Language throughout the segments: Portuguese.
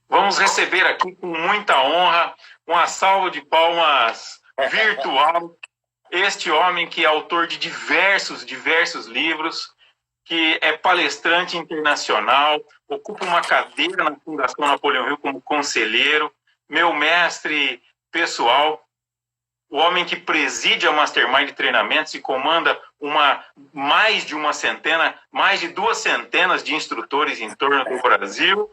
Vamos receber aqui com muita honra, uma salva de palmas virtual, este homem que é autor de diversos livros, que é palestrante internacional, ocupa uma cadeira na Fundação Napoleão Hill como conselheiro, meu mestre pessoal, o homem que preside a Mastermind de treinamentos e comanda mais de 2 centenas de instrutores em torno do Brasil,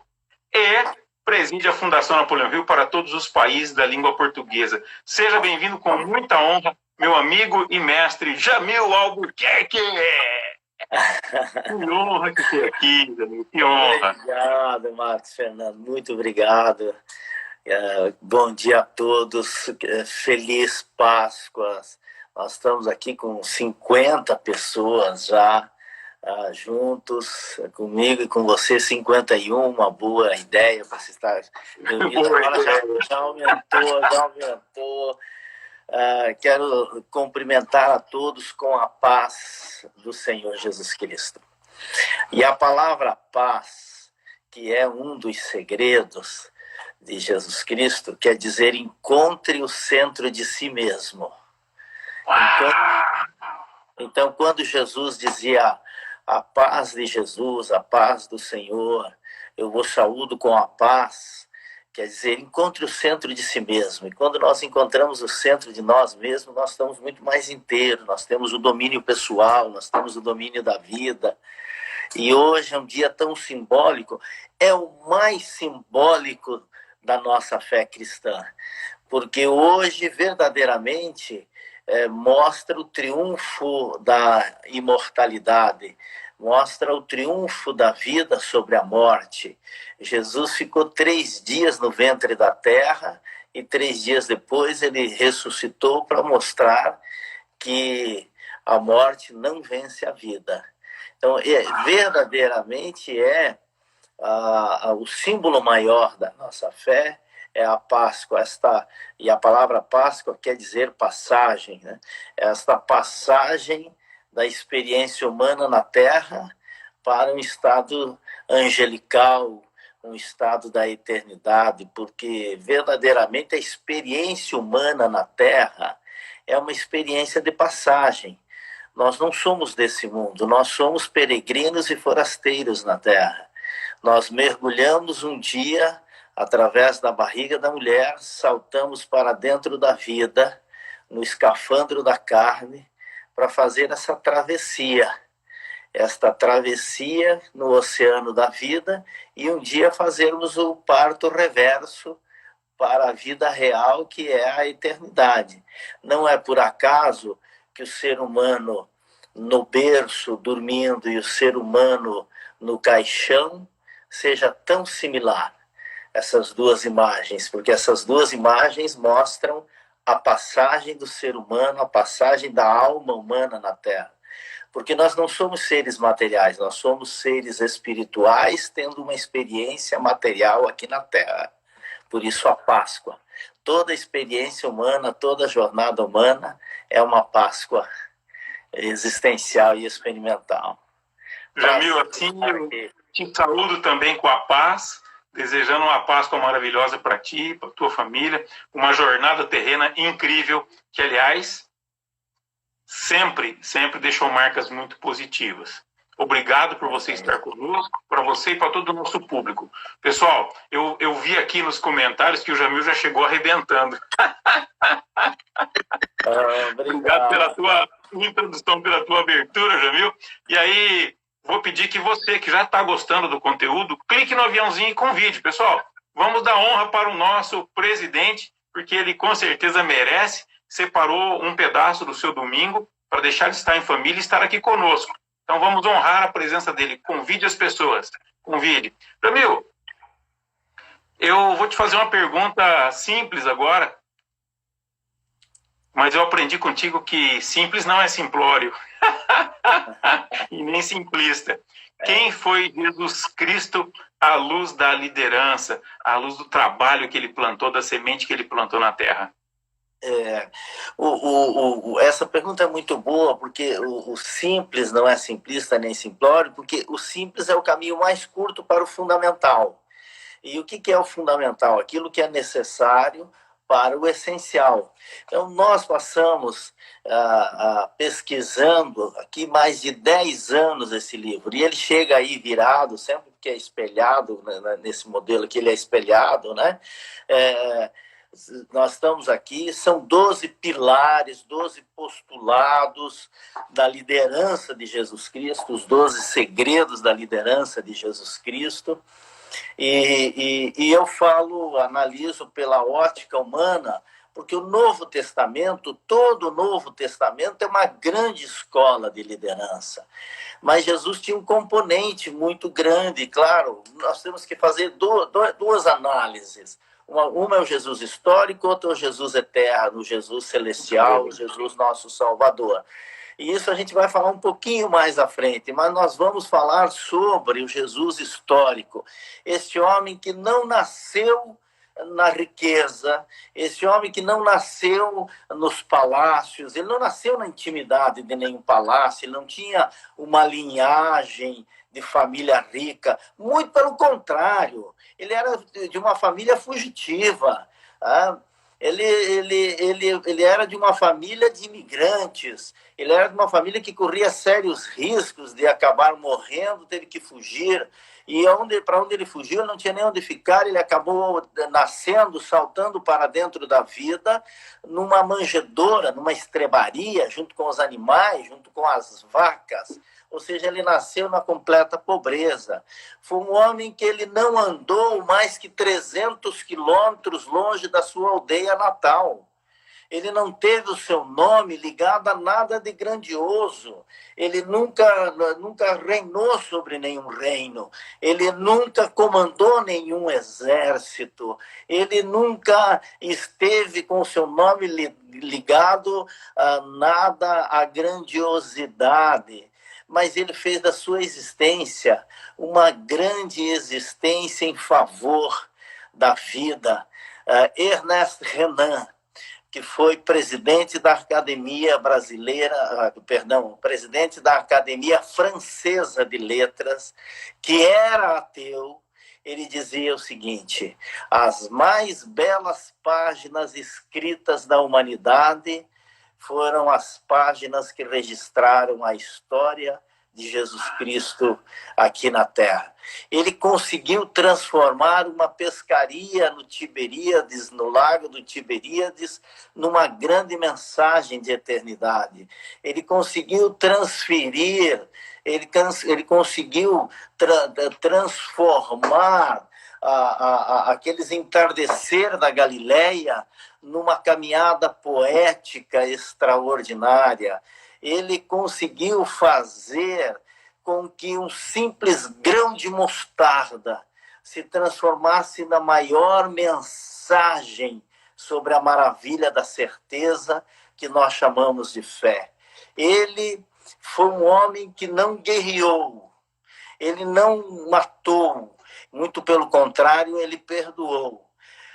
e preside a Fundação Napoleão Hill para todos os países da língua portuguesa. Seja bem-vindo com muita honra, meu amigo e mestre Jamil Albuquerque! Que honra que ter aqui, Jamil, que honra! Obrigado, Marcos Fernando, muito obrigado. Bom dia a todos, feliz Páscoa. Nós estamos aqui com 50 pessoas já juntos, comigo e com você, 51, uma boa ideia para se estar reunido. Agora já aumentou. Quero cumprimentar a todos com a paz do Senhor Jesus Cristo. E a palavra paz, que é um dos segredos de Jesus Cristo, quer dizer encontre o centro de si mesmo. Então, quando Jesus dizia a paz de Jesus, a paz do Senhor, eu vos saúdo com a paz, quer dizer, encontre o centro de si mesmo. E quando nós encontramos o centro de nós mesmos, nós estamos muito mais inteiros, nós temos o domínio pessoal, nós temos o domínio da vida. E hoje é um dia tão simbólico, é o mais simbólico da nossa fé cristã, porque hoje verdadeiramente mostra o triunfo da imortalidade, mostra o triunfo da vida sobre a morte. Jesus ficou 3 dias no ventre da terra e 3 dias depois ele ressuscitou para mostrar que a morte não vence a vida. Então, verdadeiramente o símbolo maior da nossa fé é a Páscoa, e a palavra Páscoa quer dizer passagem, né? Esta passagem da experiência humana na Terra para um estado angelical, um estado da eternidade, porque verdadeiramente a experiência humana na Terra é uma experiência de passagem. Nós não somos desse mundo, nós somos peregrinos e forasteiros na Terra. Nós mergulhamos um dia através da barriga da mulher, saltamos para dentro da vida, no escafandro da carne, para fazer essa travessia. Esta travessia no oceano da vida e um dia fazermos o parto reverso para a vida real, que é a eternidade. Não é por acaso que o ser humano no berço, dormindo, e o ser humano no caixão seja tão similar. Essas 2 imagens, porque essas 2 imagens mostram a passagem do ser humano, a passagem da alma humana na Terra. Porque nós não somos seres materiais, nós somos seres espirituais tendo uma experiência material aqui na Terra. Por isso a Páscoa. Toda experiência humana, toda jornada humana é uma Páscoa existencial e experimental. Jamil, assim eu te saúdo também com a paz, desejando uma Páscoa maravilhosa para ti, para tua família, uma jornada terrena incrível, que, aliás, sempre deixou marcas muito positivas. Obrigado por você estar conosco, para você e para todo o nosso público. Pessoal, eu vi aqui nos comentários que o Jamil já chegou arrebentando. Obrigado pela tua introdução, pela tua abertura, Jamil. E aí, vou pedir que você, que já está gostando do conteúdo, clique no aviãozinho e convide. Pessoal, vamos dar honra para o nosso presidente, porque ele com certeza merece. Separou um pedaço do seu domingo para deixar de estar em família e estar aqui conosco. Então vamos honrar a presença dele. Convide as pessoas. Convide. Jamil, eu vou te fazer uma pergunta simples agora, mas eu aprendi contigo que simples não é simplório e nem simplista. Quem foi Jesus Cristo à luz da liderança, à luz do trabalho que ele plantou, da semente que ele plantou na terra? Essa pergunta é muito boa, porque o simples não é simplista nem simplório, porque o simples é o caminho mais curto para o fundamental. E o que é o fundamental? Aquilo que é necessário para o essencial. Então, nós passamos pesquisando aqui mais de 10 anos esse livro, e ele chega aí virado, sempre que é espelhado, né, nesse modelo aqui ele é espelhado, né? Nós estamos aqui, são 12 pilares, 12 postulados da liderança de Jesus Cristo, os 12 segredos da liderança de Jesus Cristo. E eu analiso pela ótica humana, porque o Novo Testamento, todo o Novo Testamento é uma grande escola de liderança. Mas Jesus tinha um componente muito grande, claro, nós temos que fazer duas análises. Uma é o Jesus histórico, outra é o Jesus eterno, o Jesus celestial, o Jesus nosso Salvador. E isso a gente vai falar um pouquinho mais à frente, mas nós vamos falar sobre o Jesus histórico. Este homem que não nasceu na riqueza, esse homem que não nasceu nos palácios, ele não nasceu na intimidade de nenhum palácio, ele não tinha uma linhagem de família rica, muito pelo contrário, ele era de uma família fugitiva, tá? Ele era de uma família de imigrantes, ele era de uma família que corria sérios riscos de acabar morrendo, teve que fugir, e para onde ele fugiu, não tinha nem onde ficar, ele acabou nascendo, saltando para dentro da vida, numa manjedoura, numa estrebaria, junto com os animais, junto com as vacas, ou seja, ele nasceu na completa pobreza. Foi um homem que ele não andou mais que 300 quilômetros longe da sua aldeia natal. Ele não teve o seu nome ligado a nada de grandioso. Ele nunca reinou sobre nenhum reino. Ele nunca comandou nenhum exército. Ele nunca esteve com o seu nome ligado a nada, a grandiosidade. Mas ele fez da sua existência uma grande existência em favor da vida. Ernest Renan, que foi presidente da Academia presidente da Academia Francesa de Letras, que era ateu, ele dizia o seguinte: as mais belas páginas escritas da humanidade foram as páginas que registraram a história de Jesus Cristo aqui na Terra. Ele conseguiu transformar uma pescaria no Tiberíades, no lago do Tiberíades, numa grande mensagem de eternidade. Ele conseguiu transferir, ele conseguiu transformar aqueles entardecer da Galileia numa caminhada poética extraordinária. Ele conseguiu fazer com que um simples grão de mostarda se transformasse na maior mensagem sobre a maravilha da certeza que nós chamamos de fé. Ele foi um homem que não guerreou, ele não matou, muito pelo contrário, ele perdoou.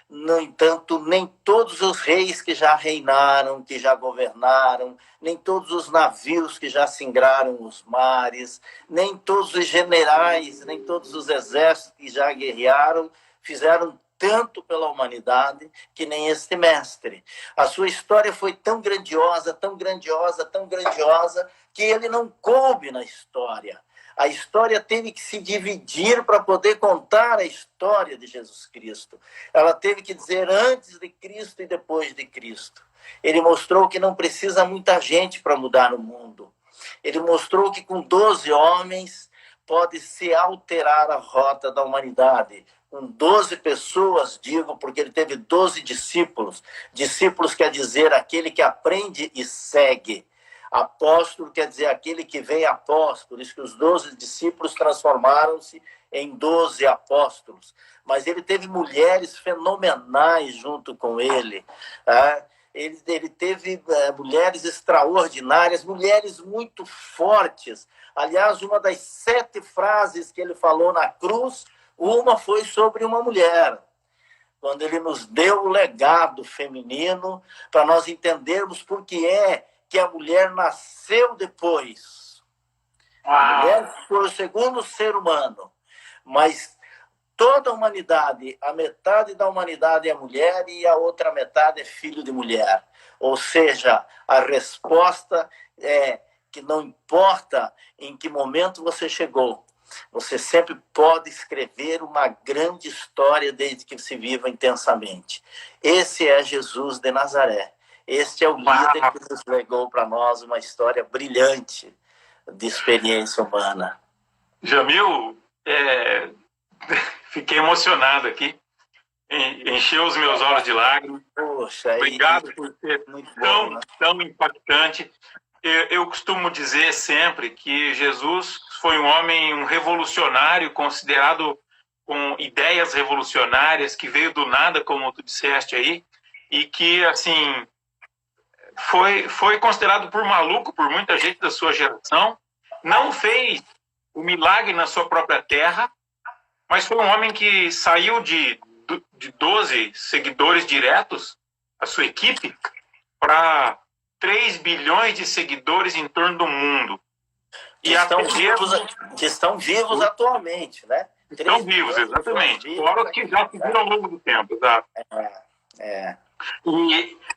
No entanto, nem todos os reis que já reinaram, que já governaram, nem todos os navios que já singraram os mares, nem todos os generais, nem todos os exércitos que já guerrearam, fizeram tanto pela humanidade que nem este mestre. A sua história foi tão grandiosa, tão grandiosa, tão grandiosa, que ele não coube na história. A história teve que se dividir para poder contar a história de Jesus Cristo. Ela teve que dizer antes de Cristo e depois de Cristo. Ele mostrou que não precisa muita gente para mudar o mundo. Ele mostrou que com 12 homens pode-se alterar a rota da humanidade. Com 12 pessoas, digo, porque ele teve 12 discípulos. Discípulos quer dizer aquele que aprende e segue. Apóstolo quer dizer aquele que vem após, por isso que os 12 discípulos transformaram-se em 12 apóstolos. Mas ele teve mulheres fenomenais junto com ele. Ele teve mulheres extraordinárias, mulheres muito fortes. Aliás, uma das 7 frases que ele falou na cruz, uma foi sobre uma mulher. Quando ele nos deu o legado feminino, para nós entendermos por que é que a mulher nasceu depois. A mulher foi o segundo ser humano, mas toda a humanidade, a metade da humanidade é mulher e a outra metade é filho de mulher. Ou seja, a resposta é que não importa em que momento você chegou, você sempre pode escrever uma grande história desde que se viva intensamente. Esse é Jesus de Nazaré. Este é o líder que nos legou para nós uma história brilhante de experiência humana. Jamil, fiquei emocionado aqui. Encheu os meus olhos de lágrimas. Poxa, obrigado por ser tão impactante. Eu costumo dizer sempre que Jesus foi um homem, um revolucionário, considerado com ideias revolucionárias, que veio do nada, como tu disseste aí, e que, assim, foi considerado por maluco por muita gente da sua geração. Não fez o milagre na sua própria terra, mas foi um homem que saiu de 12 seguidores diretos, a sua equipe, para 3 bilhões de seguidores em torno do mundo. Que estão vivos atualmente, né? Estão vivos, exatamente. Fora os que já se viram ao longo do tempo, exato.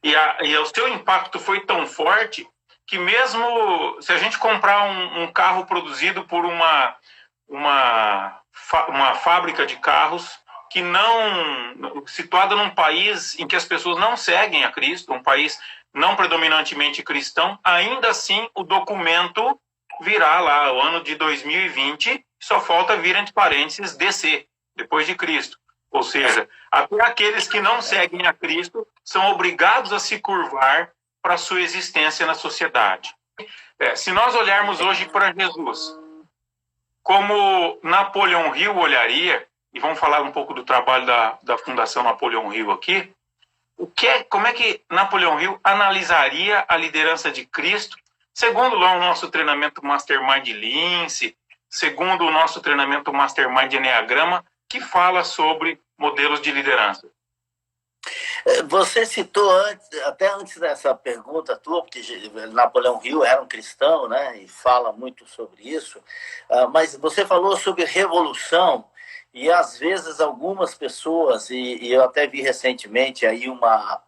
E o seu impacto foi tão forte que mesmo se a gente comprar um carro produzido por uma fábrica de carros que não situada num país em que as pessoas não seguem a Cristo, um país não predominantemente cristão, ainda assim o documento virá lá, o ano de 2020, só falta vir entre parênteses DC, depois de Cristo. Ou seja, até aqueles que não seguem a Cristo são obrigados a se curvar para a sua existência na sociedade. Se nós olharmos hoje para Jesus, como Napoleão Hill olharia, e vamos falar um pouco do trabalho da Fundação Napoleão Hill aqui, como é que Napoleão Hill analisaria a liderança de Cristo, segundo lá o nosso treinamento Mastermind Lince, segundo o nosso treinamento Mastermind Enneagrama, que fala sobre modelos de liderança? Você citou até antes dessa pergunta tua, porque Napoleão Hill era um cristão, né, e fala muito sobre isso, mas você falou sobre revolução, e às vezes algumas pessoas, e eu até vi recentemente aí uma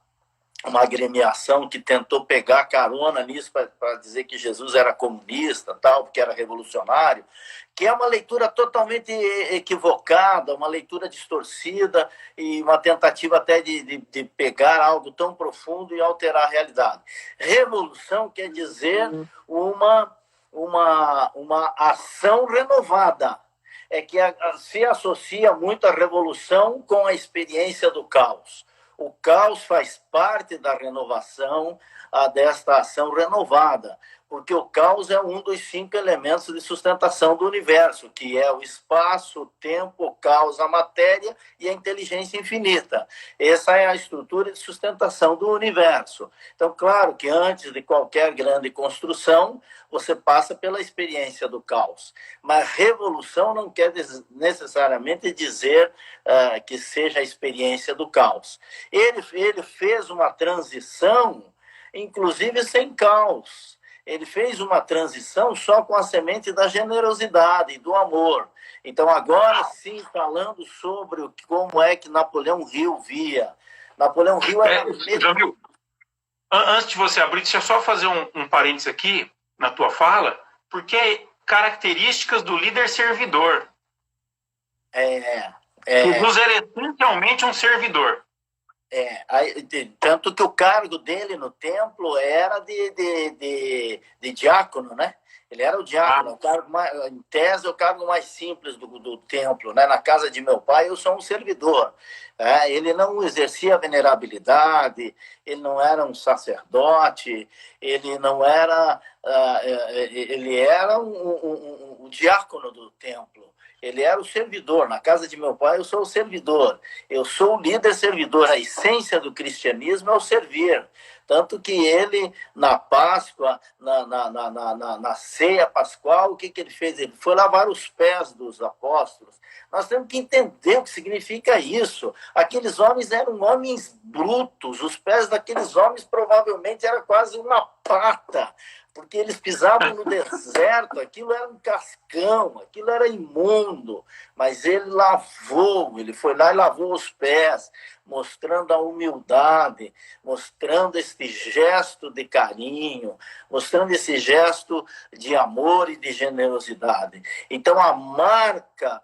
agremiação que tentou pegar carona nisso para dizer que Jesus era comunista, tal, porque era revolucionário, que é uma leitura totalmente equivocada, uma leitura distorcida e uma tentativa até de pegar algo tão profundo e alterar a realidade. Revolução quer dizer uma ação renovada. É que se associa muito a revolução com a experiência do caos. O caos faz parte da renovação desta ação renovada, porque o caos é um dos 5 elementos de sustentação do universo, que é o espaço, o tempo, o caos, a matéria e a inteligência infinita. Essa é a estrutura de sustentação do universo. Então, claro que antes de qualquer grande construção, você passa pela experiência do caos. Mas revolução não quer necessariamente dizer que seja a experiência do caos. Ele fez uma transição, inclusive sem caos. Ele fez uma transição só com a semente da generosidade e do amor. Então, agora sim, falando sobre como é que Napoleão Hill via. Napoleão Hill era... Jamil, antes de você abrir, deixa eu só fazer um parênteses aqui na tua fala, porque é características do líder servidor. Jesus era essencialmente um servidor. Tanto que o cargo dele no templo era de diácono, né? Ele era o diácono, o cargo em tese, o cargo mais simples do templo, né? Na casa de meu pai, eu sou um servidor. Ele não exercia venerabilidade, ele não era um sacerdote, ele não era... ele era um diácono do templo. Ele era o servidor. Na casa de meu pai, eu sou o servidor. Eu sou o líder servidor. A essência do cristianismo é o servir. Tanto que ele, na Páscoa, na ceia pascual, o que ele fez? Ele foi lavar os pés dos apóstolos. Nós temos que entender o que significa isso. Aqueles homens eram homens brutos, os pés daqueles homens provavelmente era quase uma pata, porque eles pisavam no deserto, aquilo era um cascão, aquilo era imundo, mas ele lavou, ele foi lá e lavou os pés, mostrando a humildade, mostrando esse gesto de carinho, mostrando esse gesto de amor e de generosidade. Então, a marca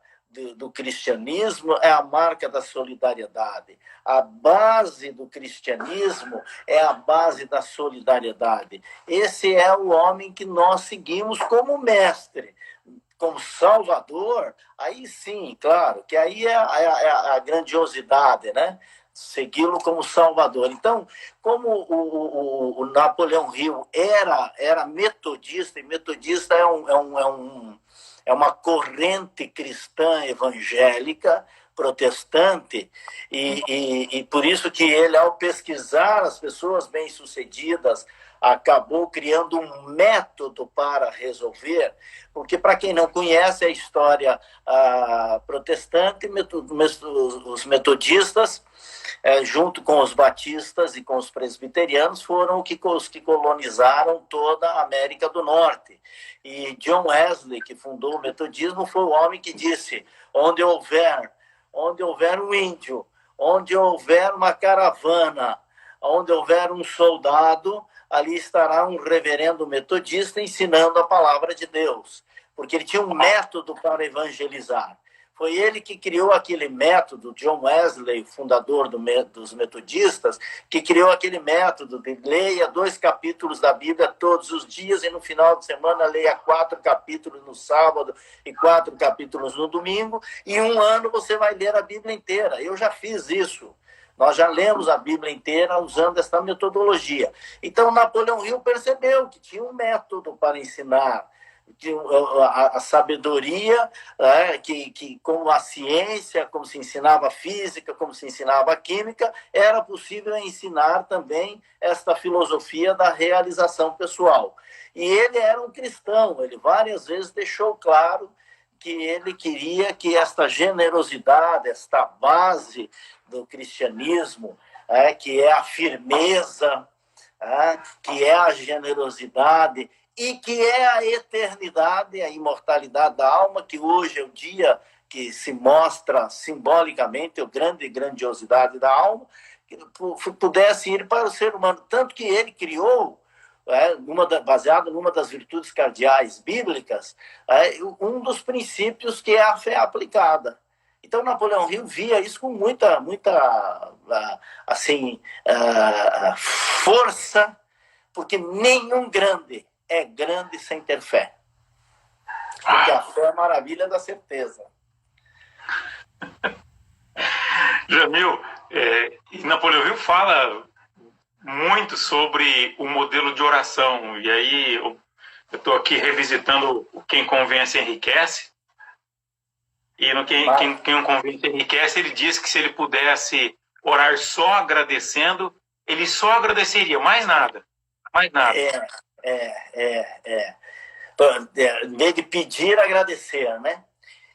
do cristianismo é a marca da solidariedade. A base do cristianismo é a base da solidariedade. Esse é o homem que nós seguimos como mestre, como salvador. Aí sim, claro, que aí é a grandiosidade, né? Segui-lo como salvador. Então, como o Napoleão Hill era metodista, e metodista é uma corrente cristã evangélica, protestante, e por isso que ele, ao pesquisar as pessoas bem-sucedidas, acabou criando um método para resolver, porque, para quem não conhece a história protestante, os metodistas, junto com os batistas e com os presbiterianos, foram os que colonizaram toda a América do Norte. E John Wesley, que fundou o metodismo, foi o homem que disse: onde houver um índio, onde houver uma caravana, onde houver um soldado, ali estará um reverendo metodista ensinando a palavra de Deus, porque ele tinha um método para evangelizar. Foi ele que criou aquele método, John Wesley, fundador dos metodistas, que criou aquele método de leia 2 capítulos da Bíblia todos os dias e no final de semana leia 4 capítulos no sábado e 4 capítulos no domingo, e um ano você vai ler a Bíblia inteira. Eu já fiz isso. Nós já lemos a Bíblia inteira usando essa metodologia. Então, Napoleão Hill percebeu que tinha um método para ensinar a sabedoria, que como a ciência, como se ensinava a física, como se ensinava a química, era possível ensinar também esta filosofia da realização pessoal. E ele era um cristão, ele várias vezes deixou claro que ele queria que esta generosidade, esta base do cristianismo, que é a firmeza, que é a generosidade, e que é a eternidade, a imortalidade da alma, que hoje é o dia que se mostra simbolicamente a grandiosidade da alma, que pudesse ir para o ser humano. Tanto que ele criou, baseado numa das virtudes cardeais bíblicas, um dos princípios que é a fé aplicada. Então, Napoleão Hill via isso com muita força, porque nenhum grande é grande sem ter fé. Porque a fé é a maravilha da certeza. Jamil, Napoleão Hill fala muito sobre o modelo de oração. E aí eu estou aqui revisitando o Quem Convence Enriquece. E no Quem Convence Enriquece, ele diz que se ele pudesse orar só agradecendo, ele só agradeceria, mais nada. Mais nada. Em vez de pedir, agradecer, né?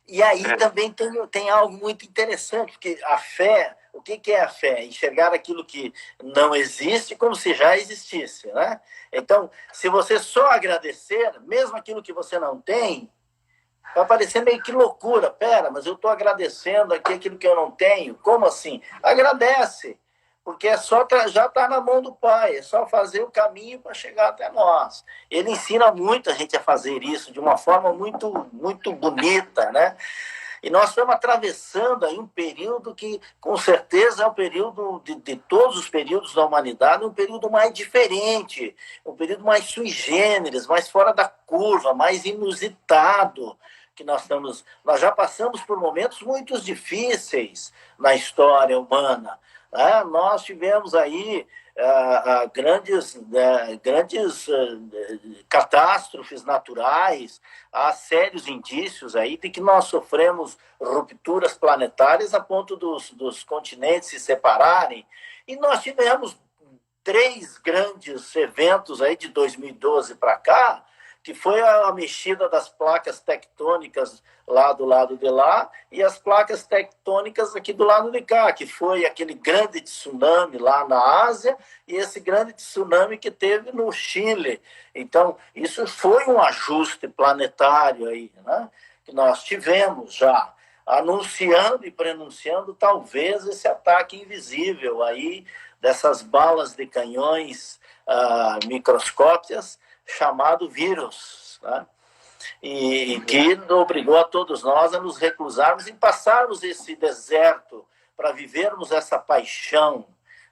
E aí também tem algo muito interessante, porque a fé, o que é a fé? Enxergar aquilo que não existe como se já existisse, né? Então, se você só agradecer, mesmo aquilo que você não tem, vai parecer meio que loucura. Pera, mas eu estou agradecendo aqui aquilo que eu não tenho. Como assim? Agradece. Porque já está na mão do Pai, é só fazer o caminho para chegar até nós. Ele ensina muito a gente a fazer isso de uma forma muito, muito bonita, né? E nós estamos atravessando aí um período que, com certeza, é um período, de todos os períodos da humanidade, um período mais diferente, um período mais sui generis, mais fora da curva, mais inusitado. Que nós já passamos por momentos muito difíceis na história humana. Nós tivemos aí grandes catástrofes naturais, há sérios indícios aí de que nós sofremos rupturas planetárias a ponto dos continentes se separarem, e nós tivemos 3 grandes eventos aí de 2012 para cá, que foi a mexida das placas tectônicas lá do lado de lá e as placas tectônicas aqui do lado de cá, que foi aquele grande tsunami lá na Ásia e esse grande tsunami que teve no Chile. Então, isso foi um ajuste planetário aí, né? Que nós tivemos já, anunciando e prenunciando talvez esse ataque invisível aí dessas balas de canhões microscópicas chamado vírus, né? E que obrigou a todos nós a nos reclusarmos e passarmos esse deserto para vivermos essa paixão.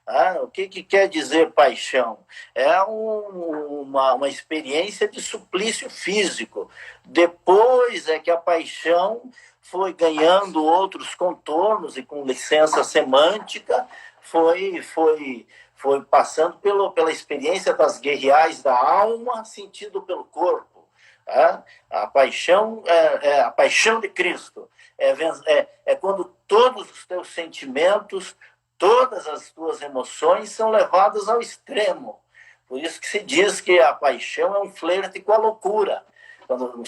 Né? O que quer dizer paixão? É uma experiência de suplício físico. Depois é que a paixão foi ganhando outros contornos e, com licença semântica, foi passando pela experiência das guerreais da alma, sentido pelo corpo. A paixão é a paixão de Cristo. É quando todos os teus sentimentos, todas as tuas emoções são levadas ao extremo. Por isso que se diz que a paixão é um flerte com a loucura. Quando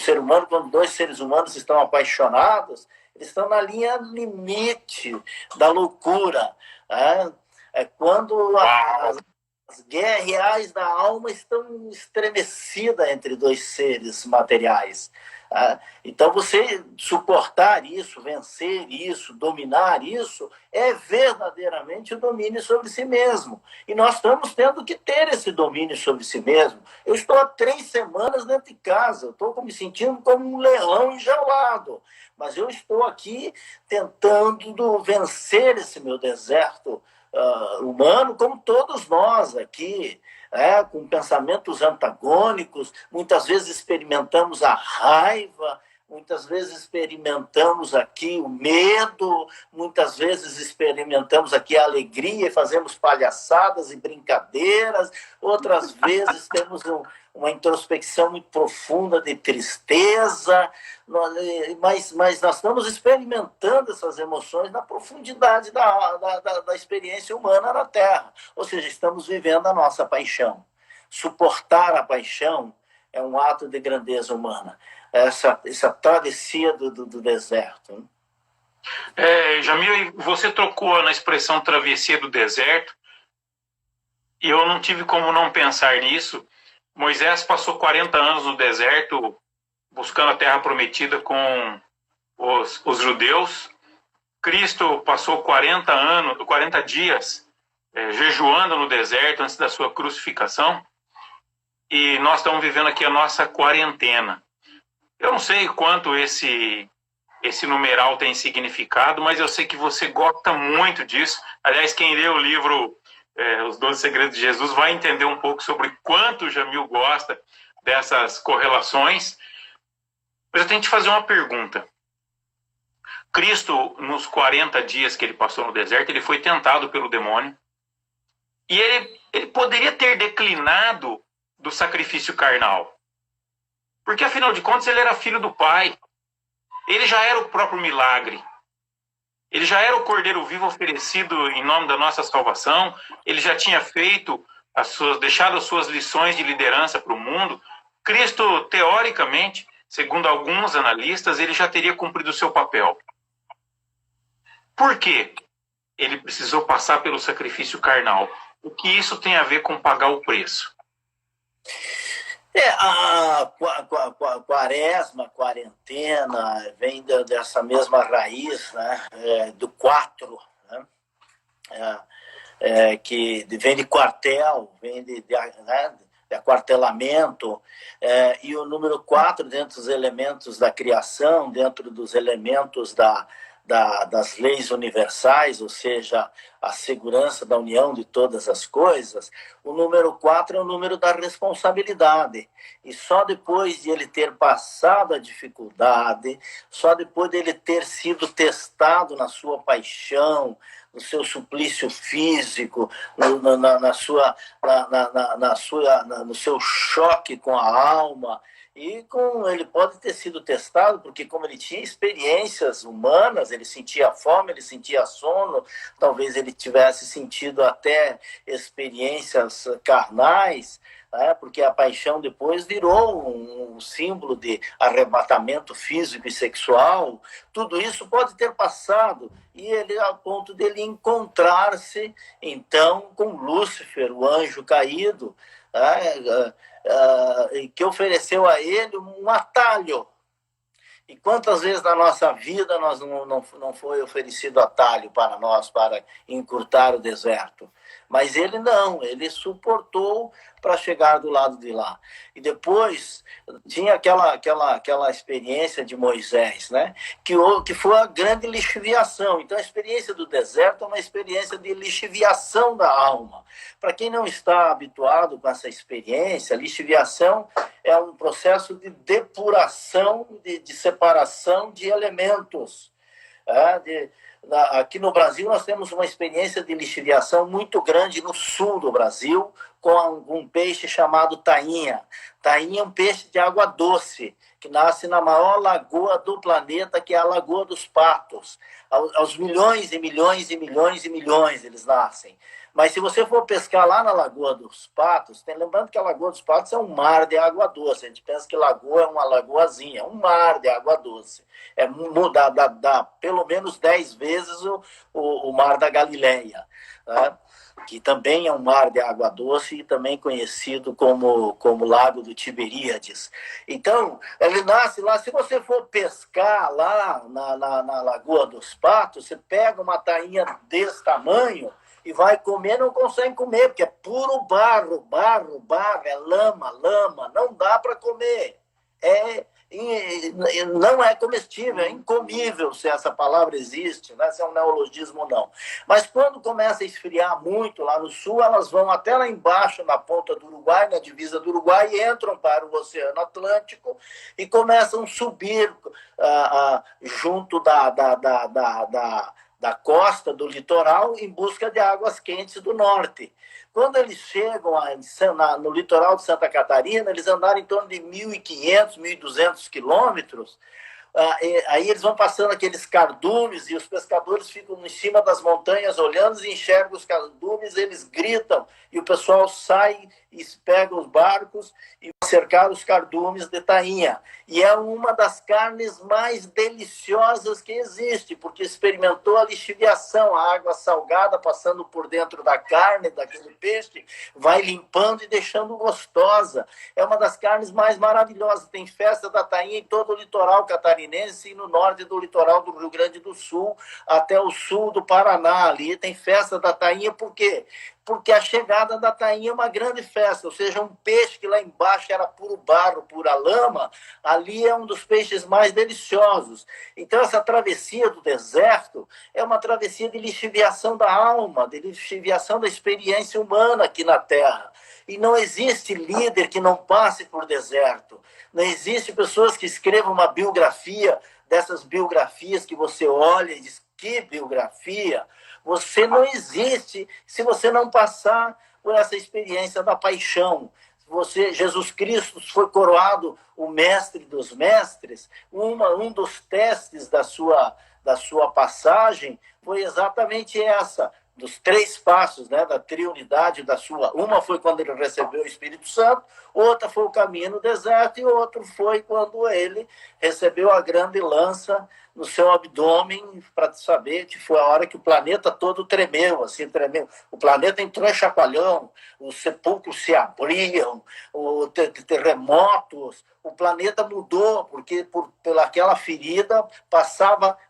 2 seres humanos estão apaixonados, eles estão na linha limite da loucura. É quando as guerras reais da alma estão estremecidas entre 2 seres materiais. Então, você suportar isso, vencer isso, dominar isso, é verdadeiramente o domínio sobre si mesmo. E nós estamos tendo que ter esse domínio sobre si mesmo. Eu estou há 3 semanas dentro de casa, estou me sentindo como um leão enjaulado, mas eu estou aqui tentando vencer esse meu deserto humano, como todos nós aqui, com pensamentos antagônicos. Muitas vezes experimentamos a raiva, muitas vezes experimentamos aqui o medo, muitas vezes experimentamos aqui a alegria e fazemos palhaçadas e brincadeiras, outras vezes temos uma introspecção muito profunda de tristeza, mas nós estamos experimentando essas emoções na profundidade da experiência humana na Terra. Ou seja, estamos vivendo a nossa paixão. Suportar a paixão é um ato de grandeza humana. Essa travessia do deserto. Jamil, você trocou na expressão travessia do deserto, e eu não tive como não pensar nisso. Moisés passou 40 anos no deserto buscando a terra prometida com os judeus. Cristo passou 40 dias jejuando no deserto antes da sua crucificação. E nós estamos vivendo aqui a nossa quarentena. Eu não sei quanto esse numeral tem significado, mas eu sei que você gosta muito disso. Aliás, quem lê o livro Os 12 Segredos de Jesus vai entender um pouco sobre quanto o Jamil gosta dessas correlações. Mas eu tenho que te fazer uma pergunta. Cristo, nos 40 dias que ele passou no deserto, ele foi tentado pelo demônio. E ele poderia ter declinado do sacrifício carnal. Porque, afinal de contas, ele era filho do Pai. Ele já era o próprio milagre. Ele já era o Cordeiro vivo oferecido em nome da nossa salvação. Ele já tinha deixado as suas lições de liderança para o mundo. Cristo, teoricamente, segundo alguns analistas, ele já teria cumprido o seu papel. Por quê? Ele precisou passar pelo sacrifício carnal. O que isso tem a ver com pagar o preço? A quaresma, quarentena, vem dessa mesma raiz, né? Do 4, né? Que vem de quartel, vem de aquartelamento, e o número 4 dentro dos elementos da criação, dentro dos elementos das leis universais, ou seja, a segurança da união de todas as coisas. O número 4 é o número da responsabilidade. E só depois de ele ter passado a dificuldade, só depois de ele ter sido testado na sua paixão, no seu suplício físico, no seu choque com a alma, E ele pode ter sido testado, porque como ele tinha experiências humanas, ele sentia fome, ele sentia sono, talvez ele tivesse sentido até experiências carnais, né? Porque a paixão depois virou um símbolo de arrebatamento físico e sexual. Tudo isso pode ter passado, e ele, a ponto dele encontrar-se, então, com Lúcifer, o anjo caído, né? Que ofereceu a ele um atalho. E quantas vezes na nossa vida nós não foi oferecido atalho para nós, para encurtar o deserto? Mas ele não, ele suportou para chegar do lado de lá. E depois tinha aquela experiência de Moisés, né? Que foi a grande lixiviação. Então a experiência do deserto é uma experiência de lixiviação da alma. Para quem não está habituado com essa experiência, lixiviação é um processo de depuração, de separação de elementos. Aqui no Brasil nós temos uma experiência de lixiviação muito grande no sul do Brasil, com um peixe chamado tainha. Tainha é um peixe de água doce, que nasce na maior lagoa do planeta, que é a Lagoa dos Patos. Aos milhões e milhões e milhões e milhões eles nascem. Mas se você for pescar lá na Lagoa dos Patos, lembrando que a Lagoa dos Patos é um mar de água doce. A gente pensa que lagoa é uma lagoazinha, é um mar de água doce. Dá pelo menos 10 vezes o mar da Galileia, né? Que também é um mar de água doce e também conhecido como Lago do Tiberíades. Então, ele nasce lá. Se você for pescar lá na Lagoa dos Patos, você pega uma tainha desse tamanho e vai comer, não consegue comer, porque é puro barro, é lama, não dá para comer. Não é comestível, é incomível, se essa palavra existe, né? Se é um neologismo ou não. Mas quando começa a esfriar muito lá no sul, elas vão até lá embaixo, na ponta do Uruguai, na divisa do Uruguai, e entram para o Oceano Atlântico e começam a subir junto da costa, do litoral, em busca de águas quentes do norte. Quando eles chegam no litoral de Santa Catarina, eles andaram em torno de 1.500, 1.200 quilômetros. Aí eles vão passando aqueles cardumes e os pescadores ficam em cima das montanhas olhando e enxergam os cardumes, eles gritam e o pessoal sai e pega os barcos e cercar os cardumes de tainha. E é uma das carnes mais deliciosas que existe, porque experimentou a lixiviação, a água salgada passando por dentro da carne, daquele peixe, vai limpando e deixando gostosa. É uma das carnes mais maravilhosas. Tem festa da tainha em todo o litoral catarinense e no norte do litoral do Rio Grande do Sul, até o sul do Paraná. Ali tem festa da tainha, por quê? Porque a chegada da tainha é uma grande festa, ou seja, um peixe que lá embaixo era puro barro, pura lama, ali é um dos peixes mais deliciosos. Então, essa travessia do deserto é uma travessia de lixiviação da alma, de lixiviação da experiência humana aqui na Terra. E não existe líder que não passe por deserto. Não existe pessoas que escrevam uma biografia, dessas biografias que você olha e diz, que biografia? Você não existe se você não passar por essa experiência da paixão. Jesus Cristo foi coroado o mestre dos mestres. Um dos testes da sua passagem foi exatamente essa, dos 3 passos, né, da triunidade da sua. Uma foi quando ele recebeu o Espírito Santo, outra foi o caminho no deserto e outro foi quando ele recebeu a grande lança no seu abdômen, para saber que foi a hora que o planeta todo tremeu, assim, tremeu. O planeta entrou em chacoalhão, os sepulcros se abriam, terremotos, o planeta mudou, porque pelaquela ferida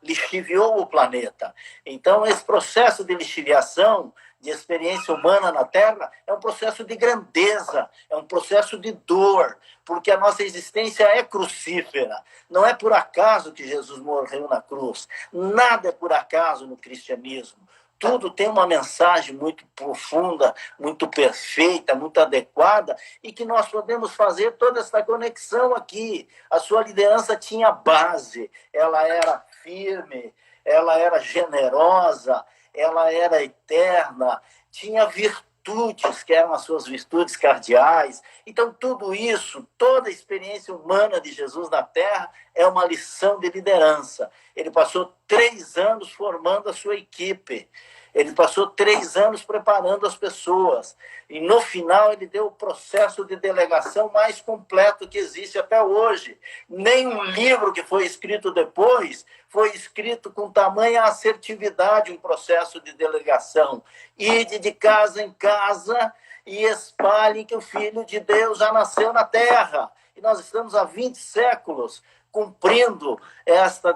lixiviou o planeta. Então, esse processo de lixiviação, de experiência humana na Terra, é um processo de grandeza, é um processo de dor, porque a nossa existência é crucífera. Não é por acaso que Jesus morreu na cruz. Nada é por acaso no cristianismo. Tudo tem uma mensagem muito profunda, muito perfeita, muito adequada, e que nós podemos fazer toda essa conexão aqui. A sua liderança tinha base, ela era firme, ela era generosa, ela era eterna, tinha virtude virtudes, que eram as suas virtudes cardeais. Então, tudo isso, toda a experiência humana de Jesus na Terra é uma lição de liderança. Ele passou 3 anos formando a sua equipe. Ele passou 3 anos preparando as pessoas. E, no final, ele deu o processo de delegação mais completo que existe até hoje. Nenhum livro que foi escrito depois foi escrito com tamanha assertividade um processo de delegação. Ide de casa em casa e espalhem que o Filho de Deus já nasceu na Terra. E nós estamos há 20 séculos cumprindo esta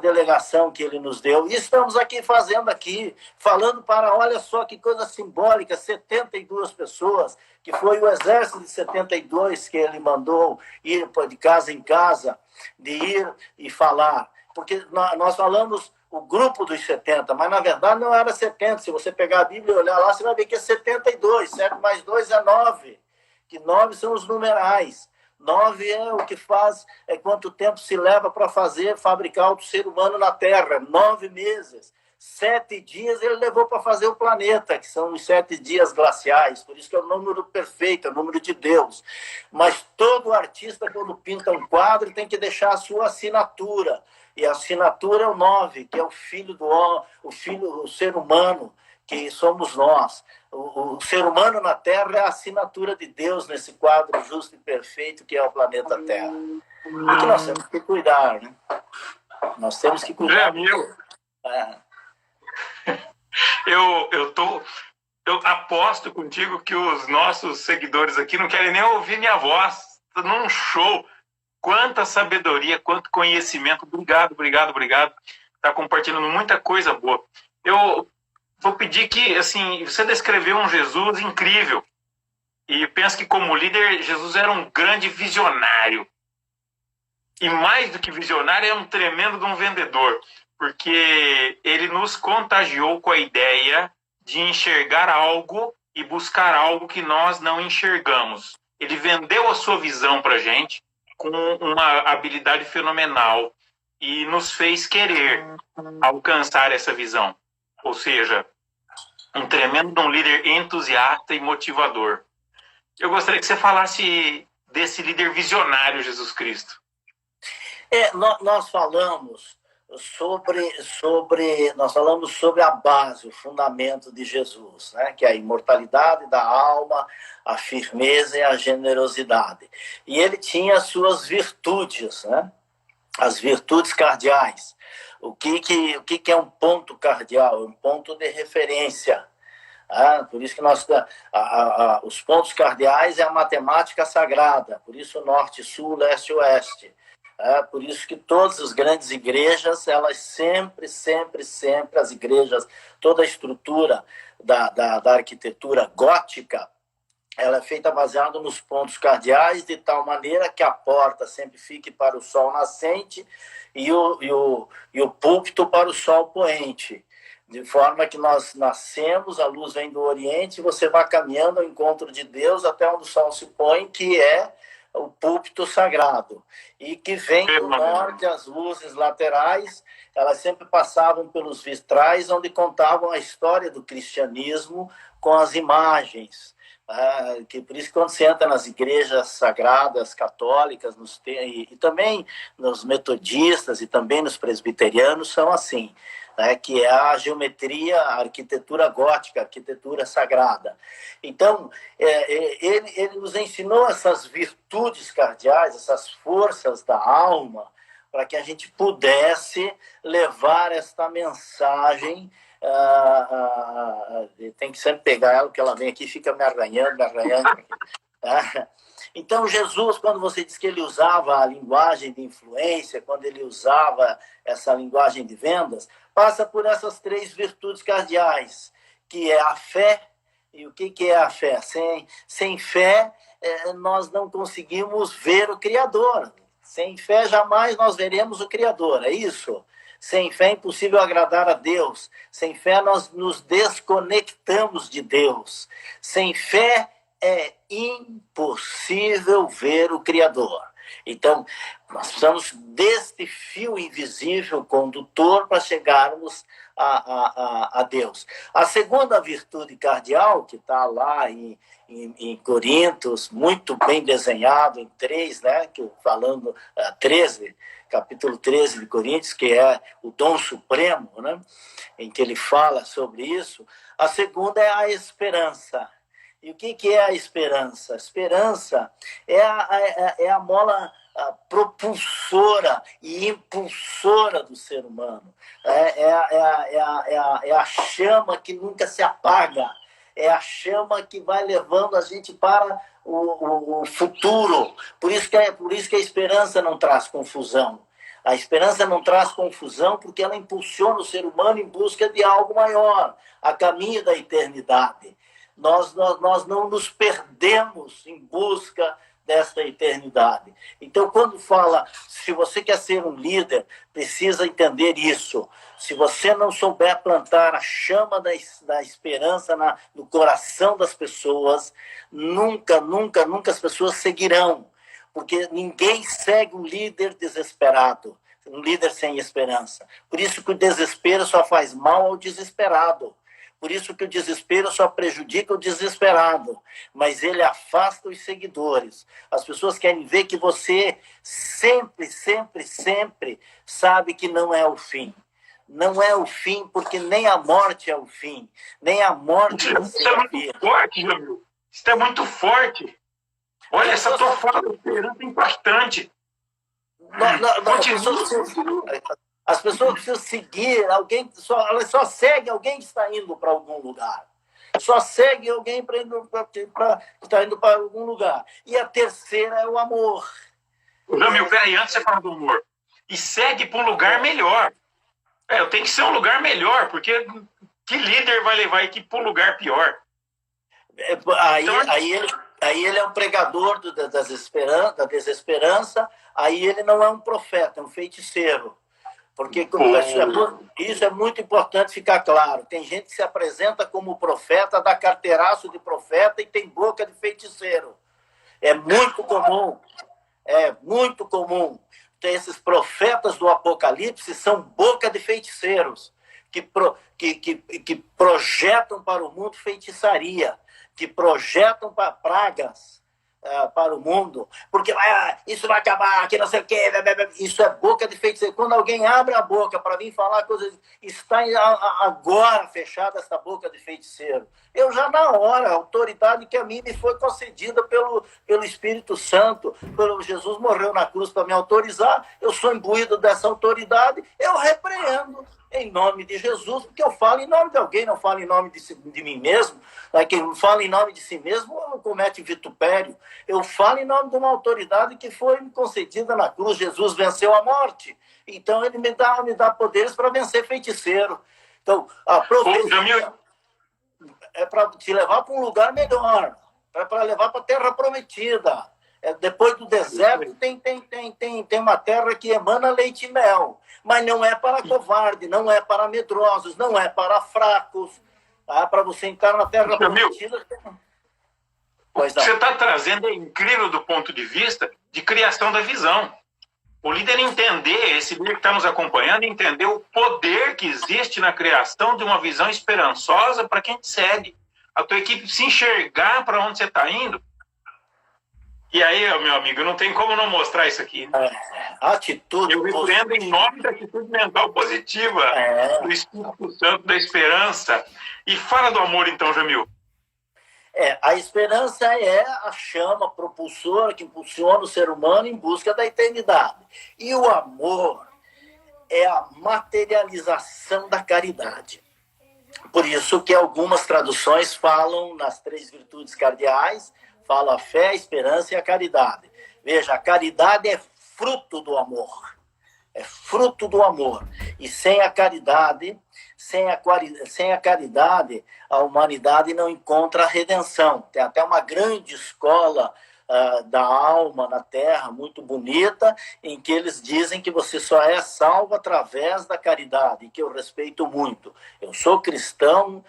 delegação que ele nos deu. E estamos aqui falando para, olha só que coisa simbólica, 72 pessoas, que foi o exército de 72 que ele mandou ir de casa em casa, de ir e falar. Porque nós falamos o grupo dos 70, mas na verdade não era 70. Se você pegar a Bíblia e olhar lá, você vai ver que é 72, 7 mais 2 é 9, que 9 são os numerais. 9 é o que faz, é quanto tempo se leva para fabricar o ser humano na Terra, 9 meses. 7 dias ele levou para fazer o planeta, que são os 7 dias glaciais, por isso que é o número perfeito, é o número de Deus. Mas todo artista, quando pinta um quadro, tem que deixar a sua assinatura. E a assinatura é o 9, que é o filho do homem, o ser humano, que somos nós. O ser humano na Terra é a assinatura de Deus nesse quadro justo e perfeito que é o planeta Terra. E que nós temos que cuidar, né? Nós temos que cuidar. Eu aposto contigo que os nossos seguidores aqui não querem nem ouvir minha voz. Estou num show. Quanta sabedoria, quanto conhecimento. Obrigado. Está compartilhando muita coisa boa. Eu vou pedir que, assim, você descreveu um Jesus incrível. E penso que, como líder, Jesus era um grande visionário. E mais do que visionário, é um tremendo de um vendedor. Porque ele nos contagiou com a ideia de enxergar algo e buscar algo que nós não enxergamos. Ele vendeu a sua visão para a gente com uma habilidade fenomenal e nos fez querer alcançar essa visão. Ou seja, um tremendo um líder entusiasta e motivador. Eu gostaria que você falasse desse líder visionário, Jesus Cristo. Nós falamos sobre a base, o fundamento de Jesus, né? Que é a imortalidade da alma, a firmeza e a generosidade. E ele tinha as suas virtudes, né? As virtudes cardeais. O que é um ponto cardeal? Um ponto de referência. Por isso que os pontos cardeais é a matemática sagrada, por isso norte, sul, leste e oeste. Por isso que todas as grandes igrejas, elas sempre, as igrejas, toda a estrutura da arquitetura gótica, ela é feita baseada nos pontos cardeais, de tal maneira que a porta sempre fique para o sol nascente e o púlpito para o sol poente. De forma que nós nascemos, a luz vem do Oriente, e você vai caminhando ao encontro de Deus até onde o sol se põe, que é o púlpito sagrado. E que vem do norte, as luzes laterais, elas sempre passavam pelos vitrais, onde contavam a história do cristianismo com as imagens. Que por isso, quando você entra nas igrejas sagradas católicas, e também nos metodistas e também nos presbiterianos, são assim. Que é a geometria, a arquitetura gótica, a arquitetura sagrada. Então, ele nos ensinou essas virtudes cardeais, essas forças da alma, para que a gente pudesse levar esta mensagem. Tem que sempre pegar ela, porque ela vem aqui e fica me arranhando. Então, Jesus, quando você diz que ele usava a linguagem de influência, quando ele usava essa linguagem de vendas, passa por essas 3 virtudes cardeais, que é a fé. E o que é a fé? Sem fé, nós não conseguimos ver o Criador. Sem fé, jamais nós veremos o Criador, é isso? Sem fé é impossível agradar a Deus. Sem fé, nós nos desconectamos de Deus. Sem fé, é impossível ver o Criador. Então, nós precisamos deste fio invisível condutor para chegarmos a Deus. A segunda virtude cardeal, que está lá em Coríntios, muito bem desenhado em 3, né, falando 13, capítulo 13 de Coríntios, que é o dom supremo, né, em que ele fala sobre isso. A segunda é a esperança. E o que é a esperança? A esperança é a mola propulsora e impulsora do ser humano. É a chama que nunca se apaga. É a chama que vai levando a gente para o futuro. Por isso que a esperança não traz confusão. A esperança não traz confusão porque ela impulsiona o ser humano em busca de algo maior, a caminho da eternidade. Nós não nos perdemos em busca desta eternidade. Então, quando fala, se você quer ser um líder, precisa entender isso. Se você não souber plantar a chama da esperança no coração das pessoas, nunca as pessoas seguirão. Porque ninguém segue um líder desesperado, um líder sem esperança. Por isso que o desespero só faz mal ao desesperado. Por isso que o desespero só prejudica o desesperado, mas ele afasta os seguidores. As pessoas querem ver que você sempre sabe que não é o fim. Não é o fim, porque nem a morte é o fim. Nem a morte é o fim. Isso é muito forte, Jamil. Isso é muito forte. Olha, essa tua fala da esperança é impactante. As pessoas precisam seguir alguém, elas só seguem alguém que está indo para algum lugar. Só segue alguém que está indo para algum lugar. E a terceira é o amor. Jamil, peraí, antes você fala do amor. E segue para um lugar melhor. Eu tenho que ser um lugar melhor, porque que líder vai levar a equipe para um lugar pior? Aí ele é um pregador da desesperança, aí ele não é um profeta, é um feiticeiro. Porque isso é muito importante ficar claro. Tem gente que se apresenta como profeta, dá carteiraço de profeta e tem boca de feiticeiro. É muito comum. Tem esses profetas do Apocalipse são boca de feiticeiros, que projetam para o mundo feitiçaria, que projetam para pragas para o mundo, porque isso vai acabar, que não sei o quê, isso é boca de feiticeiro. Quando alguém abre a boca para vir falar coisas, está agora fechada essa boca de feiticeiro. Eu já na hora, a autoridade que a mim me foi concedida pelo Espírito Santo, pelo Jesus morreu na cruz para me autorizar, eu sou imbuído dessa autoridade, eu repreendo em nome de Jesus, porque eu falo em nome de alguém, não falo em nome de mim mesmo. Quem fala em nome de si mesmo comete vitupério. Eu falo em nome de uma autoridade que foi me concedida na cruz. Jesus venceu a morte. Então, ele me dá poderes para vencer feiticeiro. Então, a profecia é para te levar para um lugar melhor, para levar para a terra prometida. Depois do deserto, tem uma terra que emana leite e mel. Mas não é para covarde, não é para medrosos, não é para fracos. Para você entrar na terra prometida. O que você está trazendo é incrível do ponto de vista de criação da visão. O líder entender, esse líder que está nos acompanhando, entender o poder que existe na criação de uma visão esperançosa para quem te segue. A tua equipe se enxergar para onde você está indo. E aí, meu amigo, não tem como não mostrar isso aqui. Atitude eu repreendo em nome da atitude mental positiva, do Espírito Santo, da esperança. E fala do amor, então, Jamil. A esperança é a chama propulsora que impulsiona o ser humano em busca da eternidade. E o amor é a materialização da caridade. Por isso que algumas traduções falam nas 3 virtudes cardeais, fala a fé, a esperança e a caridade. Veja, a caridade é fruto do amor. É fruto do amor. E sem a caridade, a humanidade não encontra a redenção. Tem até uma grande escola da alma na Terra, muito bonita, em que eles dizem que você só é salvo através da caridade, que eu respeito muito. Eu sou cristão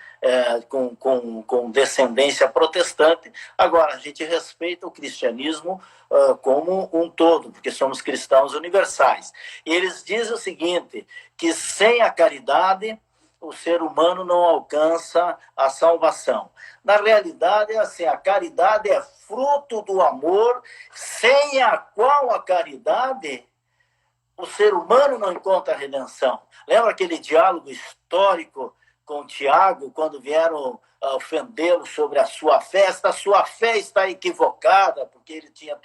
com descendência protestante, agora a gente respeita o cristianismo como um todo, porque somos cristãos universais. E eles dizem o seguinte, que sem a caridade o ser humano não alcança a salvação. Na realidade, é assim, a caridade é fruto do amor, sem a qual a caridade, o ser humano não encontra a redenção. Lembra aquele diálogo histórico com Tiago, quando vieram ofendê-lo sobre a sua fé? Esta sua fé está equivocada, porque ele tinha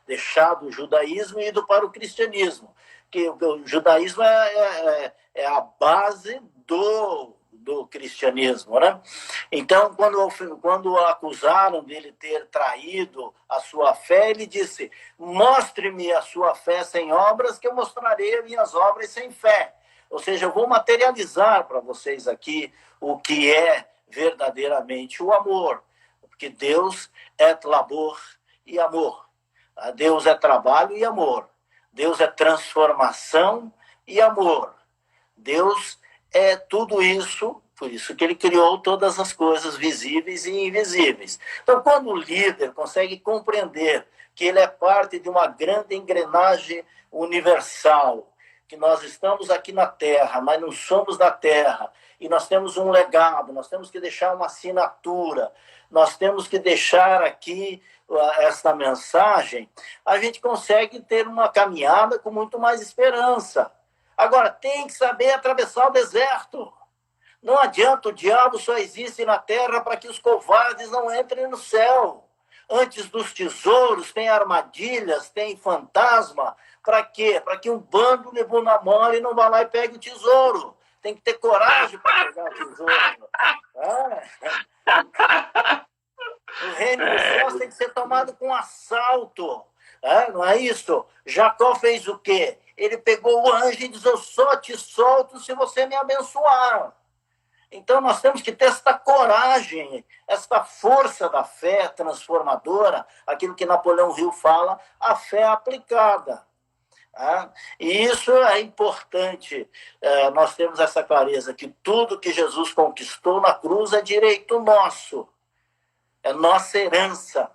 deixado o judaísmo e ido para o cristianismo. Que o judaísmo é a base do cristianismo, né? Então, quando o acusaram dele ter traído a sua fé, ele disse: mostre-me a sua fé sem obras, que eu mostrarei as minhas obras sem fé. Ou seja, eu vou materializar para vocês aqui o que é verdadeiramente o amor. Porque Deus é labor e amor. Deus é trabalho e amor. Deus é transformação e amor. Deus é tudo isso, por isso que ele criou todas as coisas visíveis e invisíveis. Então, quando o líder consegue compreender que ele é parte de uma grande engrenagem universal, que nós estamos aqui na Terra, mas não somos da Terra, e nós temos um legado, nós temos que deixar uma assinatura, nós temos que deixar aqui esta mensagem, a gente consegue ter uma caminhada com muito mais esperança. Agora, tem que saber atravessar o deserto. Não adianta, o diabo só existe na terra para que os covardes não entrem no céu. Antes dos tesouros, tem armadilhas, tem fantasma. Para quê? Para que um bando de bunda mole não vá lá e pegue o tesouro. Tem que ter coragem para pegar o tesouro. O reino dos céus tem que ser tomado com assalto. Não é isso? Jacó fez o quê? Ele pegou o anjo e disse: eu só te solto se você me abençoar. Então, nós temos que ter esta coragem, esta força da fé transformadora, aquilo que Napoleão Hill fala, a fé aplicada. E isso é importante, nós temos essa clareza, que tudo que Jesus conquistou na cruz é direito nosso, é nossa herança,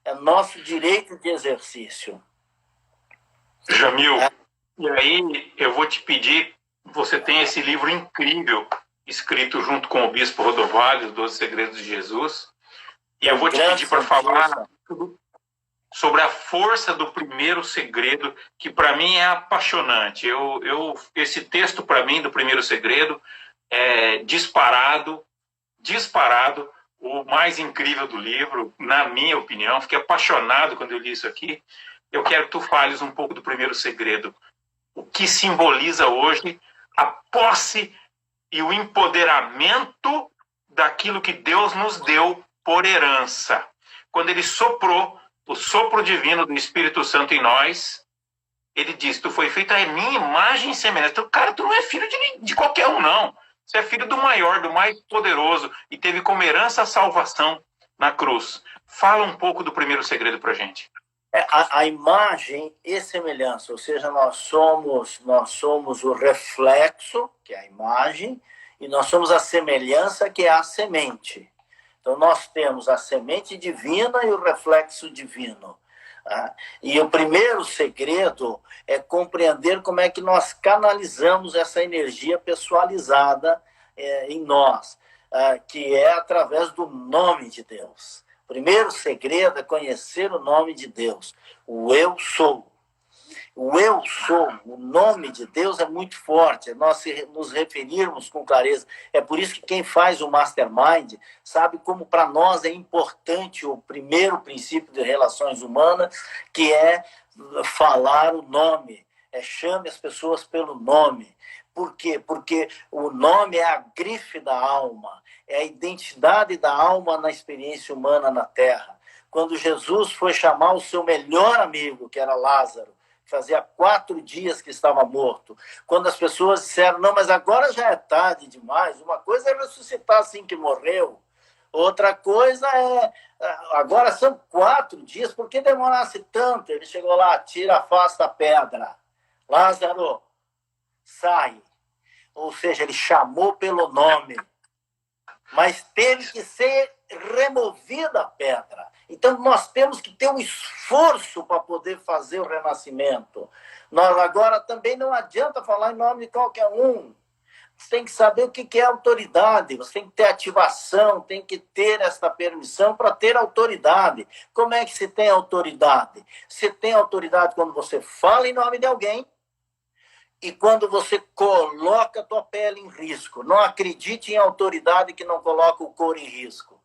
é nosso direito de exercício. Jamil, e aí eu vou te pedir, você tem esse livro incrível, escrito junto com o Bispo Rodovalho, Os 12 Segredos de Jesus, e eu vou te pedir para falar sobre a força do primeiro segredo, que para mim é apaixonante. Esse texto, para mim, do primeiro segredo, é disparado, o mais incrível do livro, na minha opinião. Fiquei apaixonado quando eu li isso aqui. Eu quero que tu fales um pouco do primeiro segredo. O que simboliza hoje a posse e o empoderamento daquilo que Deus nos deu por herança. Quando ele soprou o sopro divino do Espírito Santo em nós, ele diz: tu foi feito a minha imagem e semelhança. Então, cara, tu não é filho de qualquer um, não. Você é filho do maior, do mais poderoso, e teve como herança a salvação na cruz. Fala um pouco do primeiro segredo pra gente. A imagem e semelhança, ou seja, nós somos o reflexo, que é a imagem, e nós somos a semelhança, que é a semente. Então, nós temos a semente divina e o reflexo divino. E o primeiro segredo é compreender como é que nós canalizamos essa energia pessoalizada em nós, que é através do nome de Deus. O primeiro segredo é conhecer o nome de Deus, o eu sou. O eu sou, o nome de Deus é muito forte, é nós nos referirmos com clareza. É por isso que quem faz o Mastermind sabe como para nós é importante o primeiro princípio de relações humanas, que é falar o nome, chame as pessoas pelo nome. Por quê? Porque o nome é a grife da alma, é a identidade da alma na experiência humana na Terra. Quando Jesus foi chamar o seu melhor amigo, que era Lázaro, fazia 4 dias que estava morto. Quando as pessoas disseram: não, mas agora já é tarde demais. Uma coisa é ressuscitar assim que morreu. Outra coisa é... agora são 4 dias, por que demorasse tanto? Ele chegou lá: tira, afasta a pedra. Lázaro, sai. Ou seja, ele chamou pelo nome. Mas teve que ser removida a pedra. Então, nós temos que ter um esforço para poder fazer o renascimento. Nós agora também não adianta falar em nome de qualquer um. Você tem que saber o que é autoridade, você tem que ter ativação, tem que ter esta permissão para ter autoridade. Como é que se tem autoridade? Você tem autoridade quando você fala em nome de alguém e quando você coloca a tua pele em risco. Não acredite em autoridade que não coloca o couro em risco.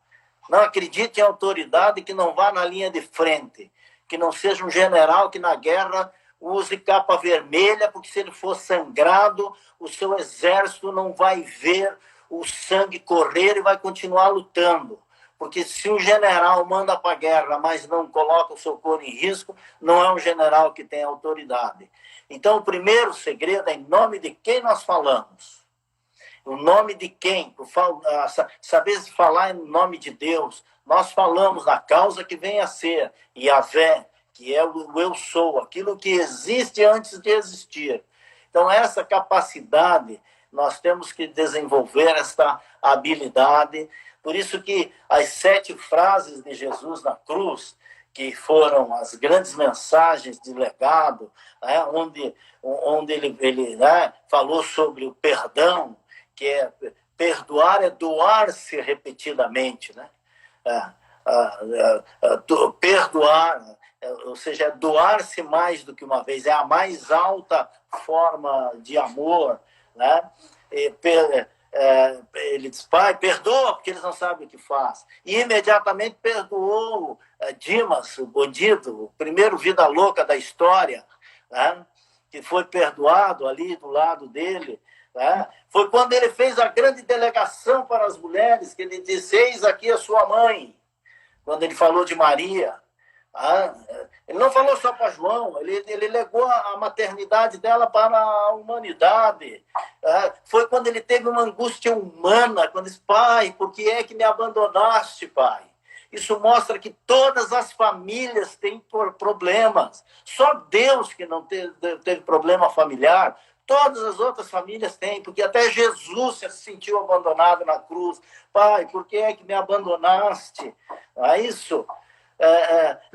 Não acredite em autoridade que não vá na linha de frente, que não seja um general que na guerra use capa vermelha, porque se ele for sangrado, o seu exército não vai ver o sangue correr e vai continuar lutando. Porque se um general manda para a guerra, mas não coloca o seu corpo em risco, não é um general que tem autoridade. Então, o primeiro segredo é em nome de quem nós falamos. O nome de quem? Saber falar em nome de Deus. Nós falamos da causa que vem a ser Yahvé, que é o eu sou, aquilo que existe antes de existir. Então, essa capacidade, nós temos que desenvolver esta habilidade. Por isso que as 7 frases de Jesus na cruz, que foram as grandes mensagens de legado, né, onde ele né, falou sobre o perdão, que é perdoar é doar-se repetidamente, né? Perdoar, ou seja, é doar-se mais do que uma vez, é a mais alta forma de amor, né? Ele diz, Pai, perdoa, porque eles não sabem o que faz. E imediatamente perdoou Dimas, o bandido, o primeiro vida louca da história, né? Que foi perdoado ali do lado dele. Né? Foi quando ele fez a grande delegação para as mulheres, que ele disse, eis aqui a sua mãe, quando ele falou de Maria. Ele não falou só para João, ele legou a maternidade dela para a humanidade. Foi quando ele teve uma angústia humana, quando disse, Pai, por que é que me abandonaste, Pai? Isso mostra que todas as famílias têm problemas. Só Deus que não teve problema familiar. Todas as outras famílias têm, porque até Jesus se sentiu abandonado na cruz. Pai, por que é que me abandonaste? Isso.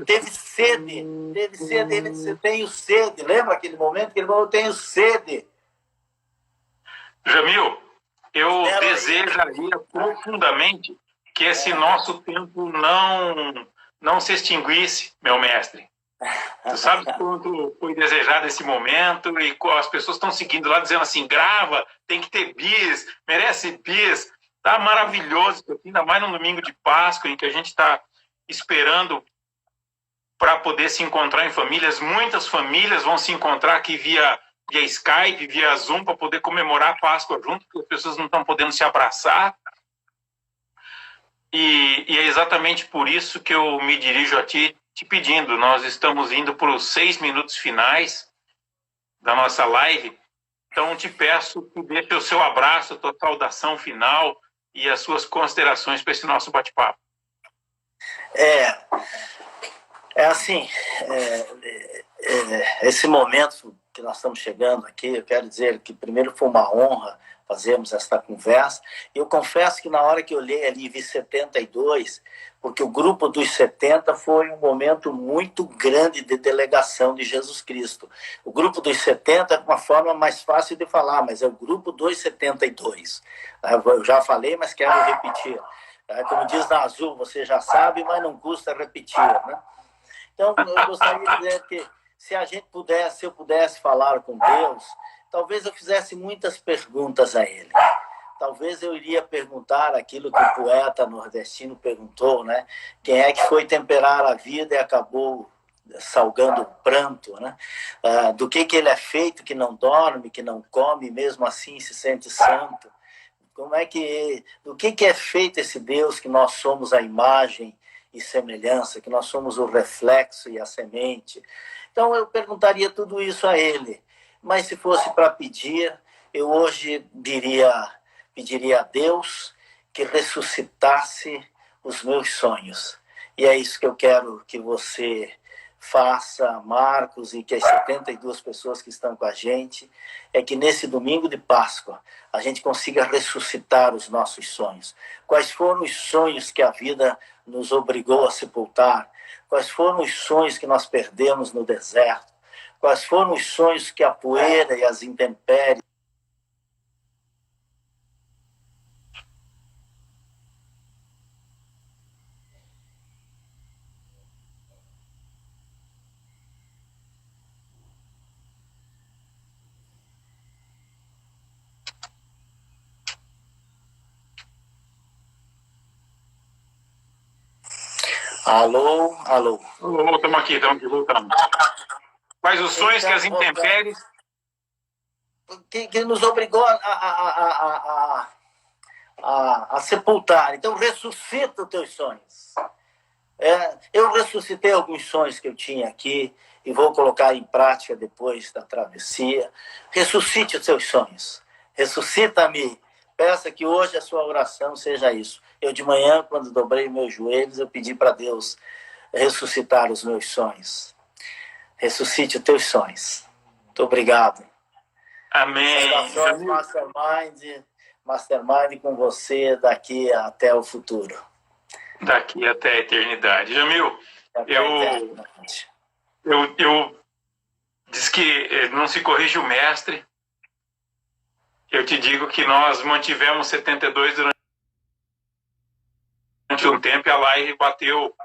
Teve sede. Ele disse, tenho sede. Lembra aquele momento que ele falou, tenho sede? Jamil, eu desejaria profundamente que esse nosso tempo não se extinguisse, meu mestre. Tu sabe quanto foi desejado esse momento e as pessoas estão seguindo lá dizendo assim, grava, tem que ter bis, merece bis. Tá maravilhoso, ainda mais no domingo de Páscoa, em que a gente está esperando para poder se encontrar em famílias. Muitas famílias vão se encontrar aqui via Skype, via Zoom, para poder comemorar a Páscoa junto, porque as pessoas não estão podendo se abraçar. E é exatamente por isso que eu me dirijo a ti, te pedindo. Nós estamos indo para os 6 minutos finais da nossa live. Então, te peço que deixe o seu abraço, a tua saudação final e as suas considerações para esse nosso bate-papo. Assim, esse momento que nós estamos chegando aqui, eu quero dizer que primeiro foi uma honra fazermos esta conversa. Eu confesso que na hora que eu olhei ali e vi 72, porque o grupo dos 70 foi um momento muito grande de delegação de Jesus Cristo. O grupo dos 70 é uma forma mais fácil de falar, mas é o grupo dos 72. Eu já falei, mas quero repetir. Como diz na Azul, você já sabe, mas não custa repetir, né? Então, eu gostaria de dizer que se eu pudesse falar com Deus, talvez eu fizesse muitas perguntas a ele. Talvez eu iria perguntar aquilo que o poeta nordestino perguntou, né? Quem é que foi temperar a vida e acabou salgando o pranto, né? Do que ele é feito, que não dorme, que não come, mesmo assim se sente santo. Do que é feito esse Deus que nós somos a imagem e semelhança, que nós somos o reflexo e a semente? Então eu perguntaria tudo isso a ele. Mas se fosse para pedir, eu hoje pediria a Deus que ressuscitasse os meus sonhos. E é isso que eu quero que você faça, Marcos, e que as 72 pessoas que estão com a gente, é que nesse domingo de Páscoa a gente consiga ressuscitar os nossos sonhos. Quais foram os sonhos que a vida nos obrigou a sepultar? Quais foram os sonhos que nós perdemos no deserto? Quais foram os sonhos que a poeira e as intempéries Alô, alô. Estamos aqui, estamos aqui, voltamos. Quais os sonhos que as intempéries... Que nos obrigou a sepultar. Então, ressuscita os teus sonhos. Eu ressuscitei alguns sonhos que eu tinha aqui e vou colocar em prática depois da travessia. Ressuscite os teus sonhos. Ressuscita-me. Peça que hoje a sua oração seja isso. Eu de manhã, quando dobrei meus joelhos, eu pedi para Deus ressuscitar os meus sonhos. Ressuscite os teus sonhos. Muito obrigado. Amém. Mastermind com você daqui até o futuro. Daqui até a eternidade. Jamil, eu diz que não se corrige o mestre. Eu te digo que nós mantivemos 72 durante um tempo, e a live bateu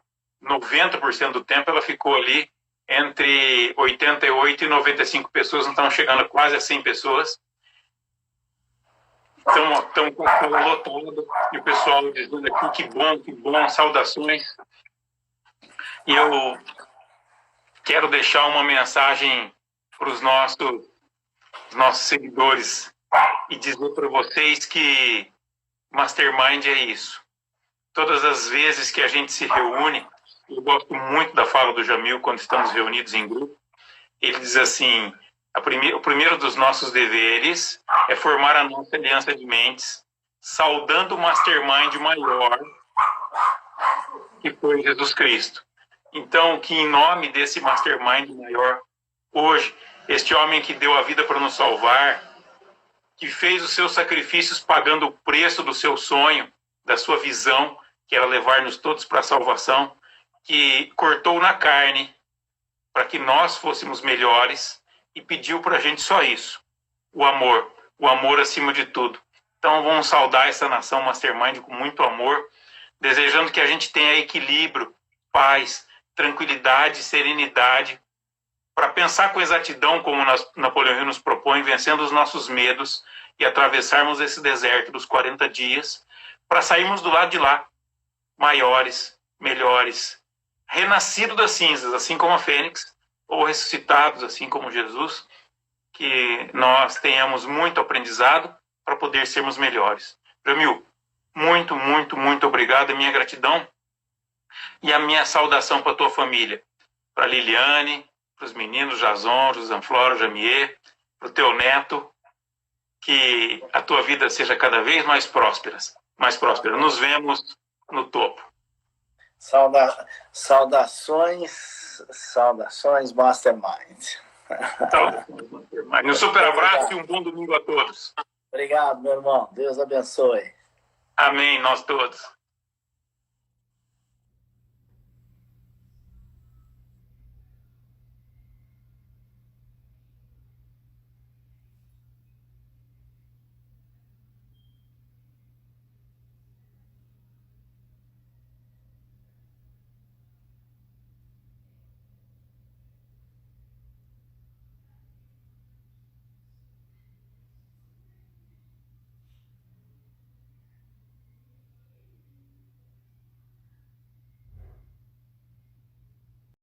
90% do tempo, ela ficou ali entre 88 e 95 pessoas, não estão chegando quase a 100 pessoas. Estão com o lotado, e o pessoal dizendo aqui, que bom, saudações. E eu quero deixar uma mensagem para os nossos seguidores e dizer para vocês que Mastermind é isso. Todas as vezes que a gente se reúne, eu gosto muito da fala do Jamil quando estamos reunidos em grupo, ele diz assim: o primeiro dos nossos deveres é formar a nossa aliança de mentes, saudando o Mastermind maior, que foi Jesus Cristo. Então, que em nome desse Mastermind maior, hoje, este homem que deu a vida para nos salvar, que fez os seus sacrifícios pagando o preço do seu sonho, da sua visão, que era levar-nos todos para a salvação, que cortou na carne para que nós fôssemos melhores e pediu para a gente só isso, o amor acima de tudo. Então vamos saudar essa nação Mastermind com muito amor, desejando que a gente tenha equilíbrio, paz, tranquilidade, serenidade, para pensar com exatidão como Napoleão Hill nos propõe, vencendo os nossos medos e atravessarmos esse deserto dos 40 dias, para sairmos do lado de lá, maiores, melhores, renascidos das cinzas, assim como a Fênix, ou ressuscitados, assim como Jesus, que nós tenhamos muito aprendizado para poder sermos melhores. Jamil, muito, muito, muito obrigado, a minha gratidão e a minha saudação para a tua família, para a Liliane, para os meninos Jason, Josanflora, Jamier, para o teu neto, que a tua vida seja cada vez mais próspera. Nos vemos no topo. Saudações, Mastermind. Um super abraço e um bom domingo a todos. Obrigado, meu irmão. Deus abençoe. Amém, nós todos.